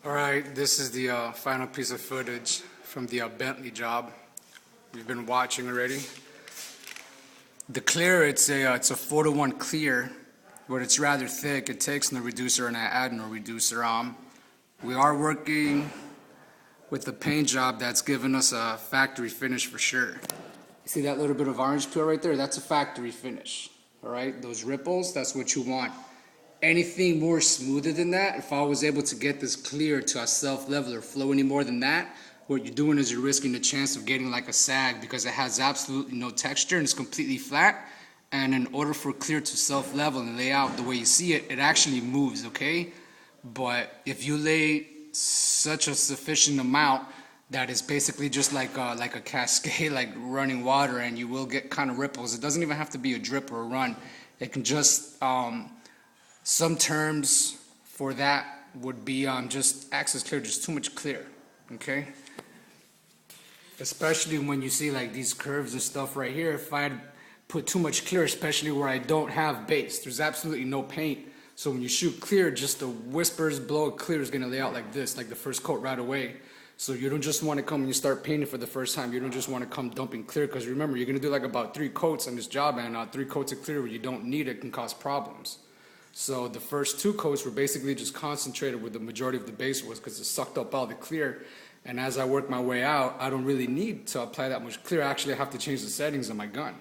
Alright, this is the final piece of footage from the Bentley job we've been watching already. The clear, it's a 4-to-1 clear, but it's rather thick. It takes no reducer and I add no reducer. We are working with the paint job that's given us a factory finish for sure. You see that little bit of orange peel right there? That's a factory finish. Alright, those ripples, that's what you want. Anything more smoother than that, if I was able to get this clear to a self-level or flow any more than that, what you're doing is you're risking the chance of getting like a sag because it has absolutely no texture and it's completely flat. And in order for clear to self-level and lay out the way you see it, it actually moves, okay? But if you lay such a sufficient amount that is basically just like a cascade, like running water, and you will get kind of ripples. It doesn't even have to be a drip or a run. It can just... some terms for that would be just access clear, just too much clear, okay? Especially when you see like these curves and stuff right here, if I put too much clear, especially where I don't have base, there's absolutely no paint. So when you shoot clear, just the whispers blow of clear is gonna lay out like this, like the first coat right away. So you don't just wanna come and you start painting for the first time, you don't just wanna come dumping clear, because remember, you're gonna do like about 3 coats on this job, and 3 coats of clear where you don't need it can cause problems. So the first 2 coats were basically just concentrated where the majority of the base was because it sucked up all the clear. And as I work my way out, I don't really need to apply that much clear. Actually, I have to change the settings on my gun.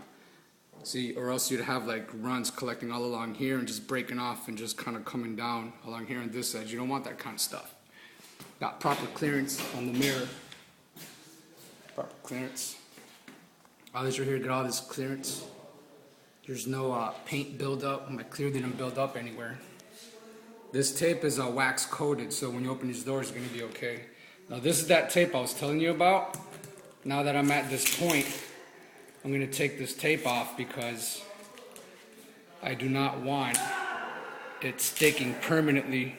See, or else you'd have like runs collecting all along here and just breaking off and just kind of coming down along here on this edge. You don't want that kind of stuff. Got proper clearance on the mirror. Proper clearance. All this right here, get all this clearance. There's no paint buildup. My clear didn't build up anywhere. This tape is wax coated, so when you open these doors, it's going to be okay. Now this is that tape I was telling you about. Now that I'm at this point, I'm going to take this tape off because I do not want it sticking permanently.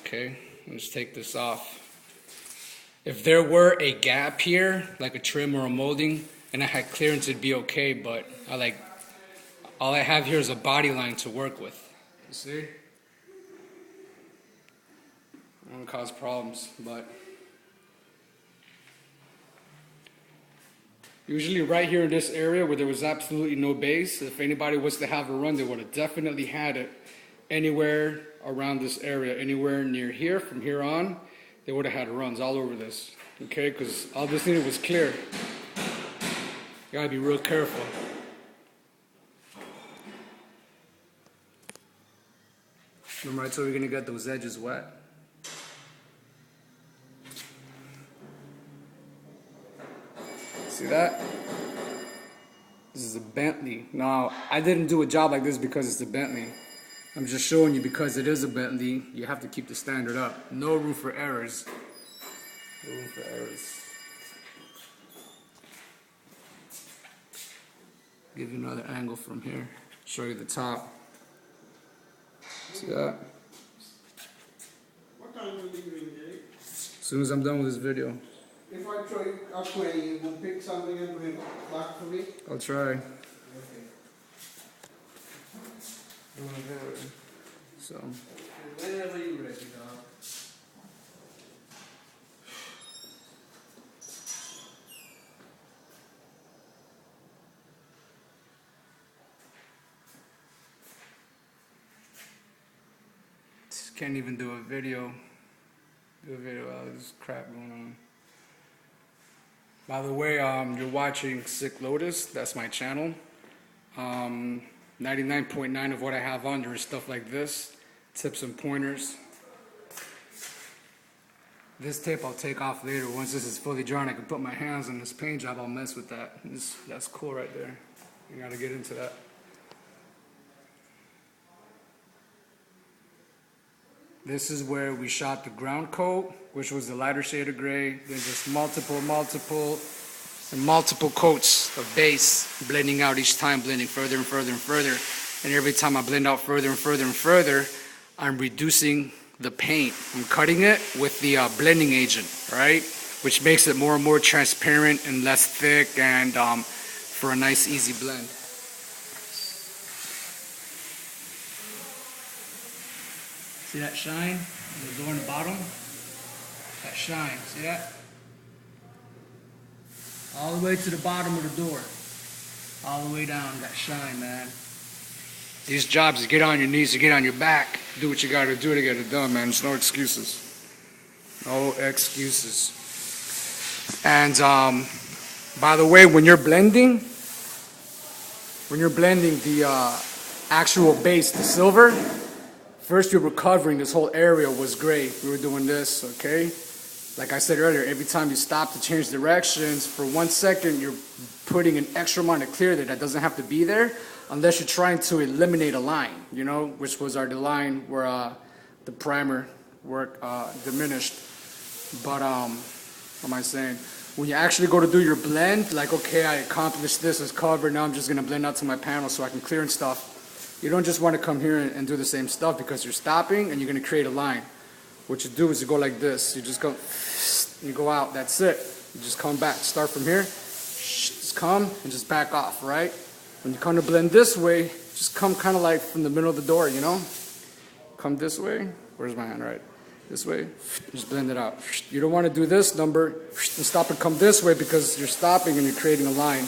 Okay, let's take this off. If there were a gap here, like a trim or a molding, and I had clearance, it'd be okay, but all I have here is a body line to work with. You see? It won't cause problems, but usually right here in this area where there was absolutely no base, if anybody was to have a run, they would have definitely had it anywhere around this area, anywhere near here, from here on. They would have had runs all over this, okay? Because all this needed was clear. You gotta be real careful. Remember I told you you're gonna get those edges wet? See that? This is a Bentley. Now, I didn't do a job like this because it's a Bentley. I'm just showing you because it is a Bentley, you have to keep the standard up. No room for errors. No room for errors. Give you another angle from here. Show you the top. See that? What time will you be doing, Jake? As soon as I'm done with this video. If I throw you up 20, you will pick something and bring it back for me? I'll try. Okay. So. Whenever you're ready, dog. Can't even do a video. Do a video out of this crap going on. By the way, you're watching Sick Lotus. That's my channel. 99.9% of what I have on there is stuff like this. Tips and pointers. This tape I'll take off later. Once this is fully drawn, I can put my hands on this paint job. I'll mess with that. That's cool right there. You gotta get into that. This is where we shot the ground coat, which was the lighter shade of gray. Then just multiple coats of base, blending out each time, blending further and further and further. And every time I blend out further and further and further, I'm reducing the paint. I'm cutting it with the blending agent, right? Which makes it more and more transparent and less thick, and for a nice easy blend. See that shine? The door in the bottom? That shine, see that? All the way to the bottom of the door. All the way down, that shine, man. These jobs, you get on your knees, you get on your back, do what you gotta do to get it done, man. There's no excuses. No excuses. And by the way, when you're blending the actual base, the silver, first you were covering this whole area was gray. We were doing this, okay? Like I said earlier, every time you stop to change directions, for 1 second you're putting an extra amount of clear there that doesn't have to be there unless you're trying to eliminate a line, you know, which was the line where the primer work diminished. But what am I saying? When you actually go to do your blend, like, okay, I accomplished this, it's covered, now I'm just going to blend out to my panel so I can clear and stuff. You don't just want to come here and do the same stuff because you're stopping and you're going to create a line. What you do is you go like this. You just go, you go out, that's it. You just come back, start from here, just come and just back off, right? When you come to blend this way, just come kind of like from the middle of the door, you know? Come this way. Where's my hand, right? This way, just blend it out. You don't want to do this number and stop and come this way because you're stopping and you're creating a line.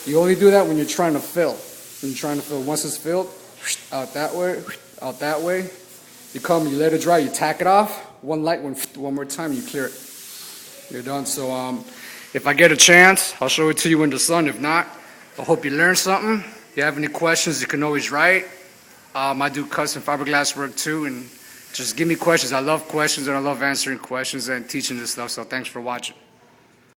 You only do that when you're trying to fill. When you're trying to fill, once it's filled, out that way. You come, you let it dry, you tack it off, one light one more time, you clear it. You're done. So if I get a chance, I'll show it to you in the sun. If not, I hope you learned something. If you have any questions, you can always write. I do custom fiberglass work too, and just give me questions. I love questions and I love answering questions and teaching this stuff, so thanks for watching.